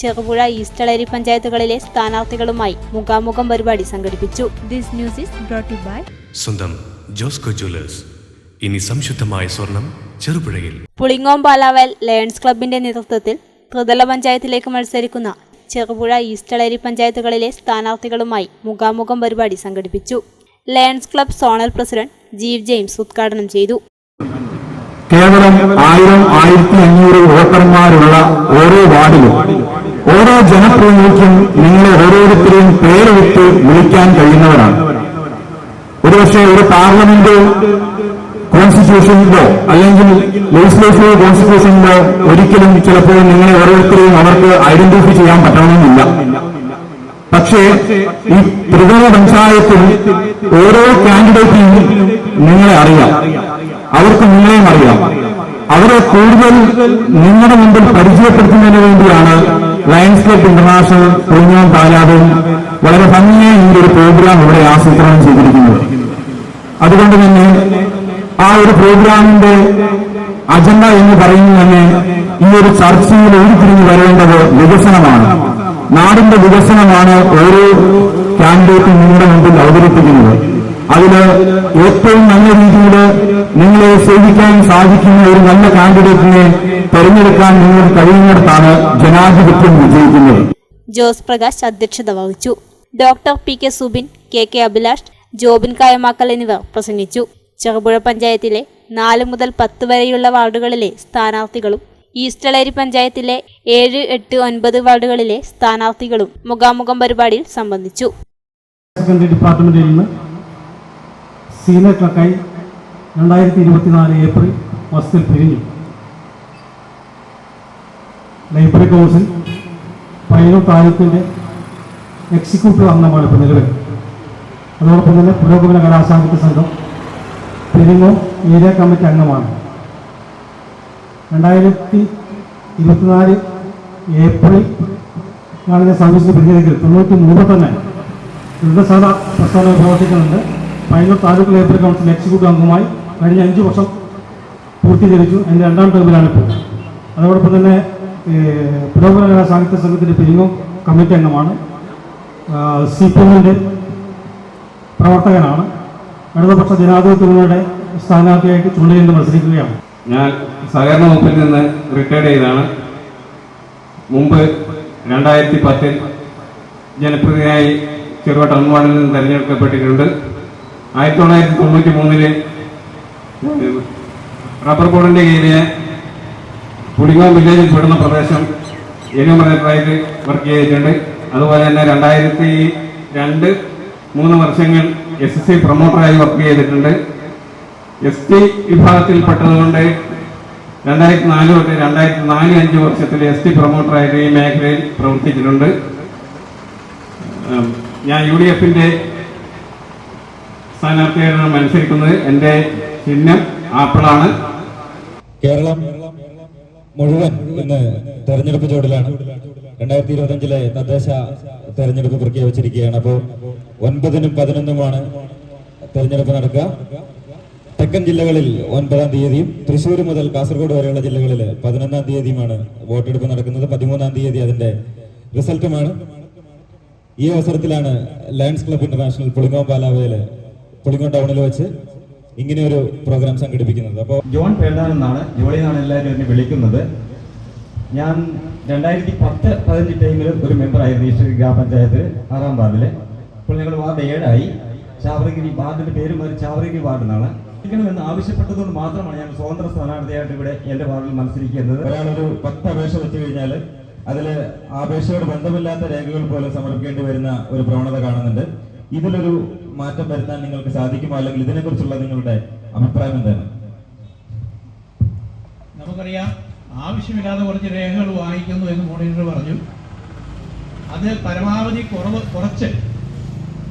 ചെറുപുഴ ഈസ്റ്റളേരി പഞ്ചായത്തുകളിലെ സ്ഥാനാർത്ഥികളുമായി മുഖാമുഖം പരിപാടി സംഘടിപ്പിച്ചു. This news is brought you by സ്വന്തം ജോസ്കോ ജ്വല്ലേഴ്സ്. ഇനി സംശുദ്ധമായ സ്വർണം ചെറുപുഴയിൽ. പുളിങ്ങോം പാലാവൽ ലയൺസ് ക്ലബിന്റെ നേതൃത്വത്തിൽ ത്രിതല പഞ്ചായത്തിലേക്ക് മത്സരിക്കുന്ന ചെറുപുഴ ഈസ്റ്റളേരി പഞ്ചായത്തുകളിലെ സ്ഥാനാർത്ഥികളുമായി മുഖാമുഖം പരിപാടി സംഘടിപ്പിച്ചു. Lions club zonal president Jeev James ഉദ്ഘാടനം ചെയ്തു. കേവലം 1000-1500 വോട്ടർമാരുള്ള ഓരോ വാർഡിലും ഓരോ ജനപ്രതിനിധിക്കും നിങ്ങളെ ഓരോരുത്തരെയും പേരെടുത്ത് വിളിക്കാൻ കഴിയുന്നവരാണ്. ഒരുപക്ഷെ ഒരു പാർലമെന്റ് കോൺസ്റ്റിറ്റ്യൂഷനിലോ അല്ലെങ്കിൽ ലെജിസ്ലേറ്റീവ് കോൺസ്റ്റിറ്റ്യൂഷനിലോ ഒരിക്കലും ചിലപ്പോൾ നിങ്ങളെ ഓരോരുത്തരെയും അവർക്ക് ഐഡന്റിഫൈ ചെയ്യാൻ പറ്റണമെന്നില്ല. പക്ഷേ ഈ ത്രിതല പഞ്ചായത്തിൽ ഓരോ കാൻഡിഡേറ്റിനും നിങ്ങളെ അറിയാം, അവർക്ക് നിങ്ങളെയും അറിയാം. അവരെ കൂടുതൽ നിങ്ങളുടെ മുമ്പിൽ പരിചയപ്പെടുത്തുന്നതിന് വേണ്ടിയാണ് ലയൺസ് ക്ലബ് ഇന്റർനാഷണൽ പുളിങ്ങോം പാലാവും വളരെ ഭംഗിയായി ഈ ഒരു പ്രോഗ്രാം ഇവിടെ ആസൂത്രണം ചെയ്തിരിക്കുന്നത്. അതുകൊണ്ട് തന്നെ ആ ഒരു പ്രോഗ്രാമിന്റെ അജണ്ട എന്ന് പറയുന്നത് തന്നെ ഈ ഒരു ചർച്ചയിൽ ഉരുത്തിരിഞ്ഞു വരേണ്ടത് വികസനമാണ്. നാടിന്റെ വികസനമാണ് ഓരോ കാൻഡിഡേറ്റും നിങ്ങളുടെ മുമ്പിൽ അവതരിപ്പിക്കുന്നത്. അതില് ഏറ്റവും നല്ല രീതിയിൽ നിങ്ങളെ സേവിക്കാൻ സാധിക്കുന്ന ഒരു നല്ല കാൻഡിഡേറ്റിനെ തെരഞ്ഞെടുക്കാൻ നിങ്ങൾക്ക് കഴിയുന്നിടത്താണ് ജനാധിപത്യം വിജയിക്കുന്നത്. ജോസ് പ്രകാശ് അധ്യക്ഷത വഹിച്ചു. Doctor P K. Subin, K K. Abhilash, Jobin Kayamakkal എന്നിവർ പ്രസംഗിച്ചു. ചെറുപുഴ പഞ്ചായത്തിലെ 4 മുതൽ 10 വരെയുള്ള വാർഡുകളിലെ സ്ഥാനാർത്ഥികളും ഈസ്റ്റളേരി പഞ്ചായത്തിലെ 7, 8, 9 വാർഡുകളിലെ സ്ഥാനാർത്ഥികളും മുഖാമുഖം പരിപാടിയിൽ സംബന്ധിച്ചു. ഡിപ്പാർട്ട്മെന്റിൽ നിന്ന് സീനിയർ ക്ലർക്കായി 2024 ഏപ്രിൽ മാസത്തിൽ പിരിഞ്ഞു. ലൈബ്രറി കൗൺസിൽ പയ്യന്നൂർ താലൂക്കിൻ്റെ എക്സിക്യൂട്ടീവ് അംഗമാണ് ഇപ്പോൾ നിലവിൽ. അതോടൊപ്പം തന്നെ പുരോഗമന കലാസാഹിത്യ സംഘം പെരിങ്ങോം ഏരിയ കമ്മിറ്റി അംഗമാണ്. 2024 ഏപ്രിൽ ആണ് സർവീസിന് പിരിഞ്ഞെങ്കിൽ 93 തന്നെ ദുരിതസഹ പ്രസ്ഥാനം പ്രവർത്തിക്കുന്നുണ്ട്. Payyanur taluk library council executive അംഗമായി കഴിഞ്ഞ 5 വർഷം പൂർത്തീകരിച്ചു. എൻ്റെ 2ാം ടേമിലാണിപ്പോൾ. അതോടൊപ്പം തന്നെ പുരോഗമന സാഹിത്യ സംഘത്തിൻ്റെ പെരിങ്ങോം കമ്മിറ്റി അംഗമാണ്. CPM-ന്റെ പ്രവർത്തകനാണ്. ഇടതുപക്ഷ ജനാധിപത്യ മുന്നണിയുടെ സ്ഥാനാർത്ഥിയായിട്ട് ചുണ്ടയിൽ നിന്ന് മത്സരിക്കുകയാണ്. ഞാൻ സഹകരണ വകുപ്പിൽ നിന്ന് റിട്ടയർഡ് ചെയ്താണ്. മുമ്പ് 2010 ജനപ്രതിനിധിയായി ചെറുപുഴ ടൗൺ വാർഡിൽ നിന്ന് തെരഞ്ഞെടുക്കപ്പെട്ടിട്ടുണ്ട്. 1993 റബ്ബർ ബോർഡിന്റെ കീഴിലെ പുളിങ്ങോം വില്ലേജിൽ പെടുന്ന പ്രദേശം എന്യൂമറേറ്ററായിട്ട് വർക്ക് ചെയ്തിട്ടുണ്ട്. അതുപോലെ തന്നെ 2002-3 വർഷങ്ങൾ SSC പ്രൊമോട്ടറായി വർക്ക് ചെയ്തിട്ടുണ്ട്. ST വിഭാഗത്തിൽപ്പെട്ടതുകൊണ്ട് 2004 തൊട്ട് 2004-5 വർഷത്തിൽ ST പ്രൊമോട്ടറായിട്ട് ഈ മേഖലയിൽ പ്രവർത്തിച്ചിട്ടുണ്ട്. ഞാൻ UDF-ന്റെ സ്ഥാനാർത്ഥിയായിട്ടാണ് മത്സരിക്കുന്നത്. എൻ്റെ ചിഹ്നം ആപ്പിളാണ്. കേരളം മുഴുവൻ ഇന്ന് തെരഞ്ഞെടുപ്പ് ചൂടിലാണ്. 2025 തദ്ദേശ തെരഞ്ഞെടുപ്പ് പ്രഖ്യാപിച്ചിരിക്കുകയാണ്. അപ്പോൾ 9-നും 11-നുമാണ് തെരഞ്ഞെടുപ്പ് നടക്കുക. തെക്കൻ ജില്ലകളിൽ 9-ാം തീയതിയും തൃശ്ശൂർ മുതൽ കാസർഗോഡ് വരെയുള്ള ജില്ലകളിൽ 11-ാം തീയതിയുമാണ് വോട്ടെടുപ്പ് നടക്കുന്നത്. 13-ാം തീയതി അതിന്റെ റിസൾട്ടുമാണ്. ഈ അവസരത്തിലാണ് ലയൺസ് ക്ലബ് ഇന്റർനാഷണൽ പുളിങ്ങോം പാലാവയില് പുളിങ്ങോം ടൗണിൽ വെച്ച് ഇങ്ങനെയൊരു പ്രോഗ്രാം സംഘടിപ്പിക്കുന്നത്. അപ്പോൾ ജോൺ പേർദാൻ എന്നാണ്, ജോളി എന്നാണ് എല്ലാവരും എന്നെ വിളിക്കുന്നത്. ഞാൻ 2010-15 ടൈമിൽ ഒരു മെമ്പറായിരുന്നു ഈസ്റ്റർ ഗ്രാമപഞ്ചായത്തിൽ 6-ാം വാർഡില്. ഇപ്പോൾ ഞങ്ങൾ വാർഡ് 7ആയി. ചാവറഗിരി വാർഡിന്റെ പേര് മാറി ചാവറഗിരി വാർഡ് എന്നാണ്. എന്ന് ആവശ്യപ്പെട്ടതുകൊണ്ട് മാത്രമാണ് ഞാൻ സ്വതന്ത്ര സ്ഥാനാർത്ഥിയായിട്ട് ഇവിടെ എന്റെ വാർഡിൽ മത്സരിക്കുന്നത്. ഒരാളൊരു 10 അപേക്ഷ വെച്ച് കഴിഞ്ഞാൽ അതിൽ അപേക്ഷയോട് ബന്ധമില്ലാത്ത രേഖകൾ പോലും സമർപ്പിക്കേണ്ടി വരുന്ന ഒരു പ്രവണത കാണുന്നുണ്ട്. ഇതിലൊരു മാറ്റം വരുത്താൻ നിങ്ങൾക്ക് സാധിക്കുമോ, അല്ലെങ്കിൽ ഇതിനെക്കുറിച്ചുള്ള നിങ്ങളുടെ അഭിപ്രായം എന്താണ്? നമുക്കറിയാം, ആവശ്യമില്ലാതെ കുറച്ച് രേഖകൾ വാങ്ങിക്കുന്നു എന്ന് മോണിറ്റർ പറഞ്ഞു. അത് പരമാവധി കുറച്ച്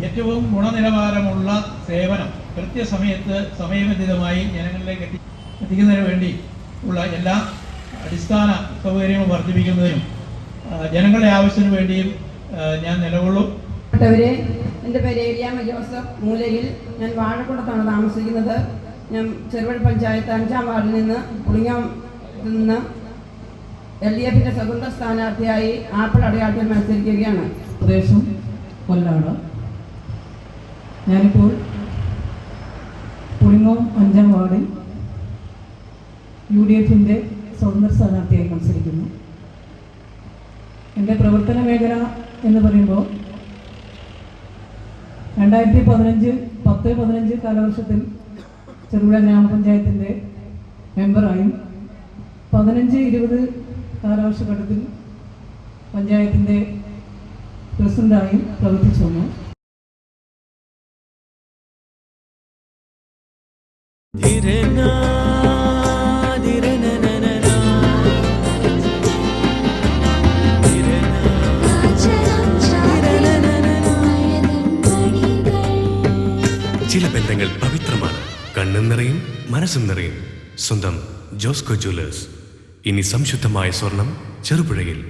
ഏറ്റവും ഗുണനിലവാരമുള്ള സേവനം കൃത്യസമയത്ത് സമയബന്ധിതമായി ജനങ്ങളിലേക്ക് എത്തിക്കുന്നതിന് വേണ്ടി ഉള്ള എല്ലാ അടിസ്ഥാന സൗകര്യങ്ങളും വർദ്ധിപ്പിക്കുന്നതിനും ജനങ്ങളുടെ ആവശ്യത്തിനു വേണ്ടിയും ഞാൻ നിലകൊള്ളും. എൻ്റെ പേര് ഏലിയാമ്മ ജോസഫ്, മൂലയിൽ. ഞാൻ വാഴക്കുളത്താണ് താമസിക്കുന്നത്. ഞാൻ ചെറുപുഴ പഞ്ചായത്ത് 5-ാം വാർഡിൽ നിന്ന് പുളിങ്ങോം നിന്ന് LDFിന്റെ സ്വതന്ത്ര സ്ഥാനാർത്ഥിയായി ആപ്പിൾ അടയാളത്തിൽ മത്സരിക്കുകയാണ്. പ്രദേശം കൊല്ലാട്. ഞാനിപ്പോൾ പുളിങ്ങോം 5-ാം വാർഡിൽ UDFിൻ്റെ സ്വതന്ത്ര സ്ഥാനാർത്ഥിയായി മത്സരിക്കുന്നു. എൻ്റെ പ്രവർത്തന മേഖല എന്ന് പറയുമ്പോൾ 2015 കാലവർഷത്തിൽ ചെറുപുഴ ഗ്രാമപഞ്ചായത്തിൻ്റെ മെമ്പറായും 15-20 കാലവർഷഘട്ടത്തിൽ പഞ്ചായത്തിൻ്റെ പ്രസിഡന്റായും പ്രവർത്തിച്ചു വന്നു. ചില ബന്ധങ്ങൾ പവിത്രമാണ്. കണ്ണും നിറയും മനസ്സും നിറയും. സ്വന്തം ജോസ്കോ ജ്വല്ലേഴ്സ്. ഇനി സംശുദ്ധമായ സ്വർണം ചെറുപുഴയിൽ.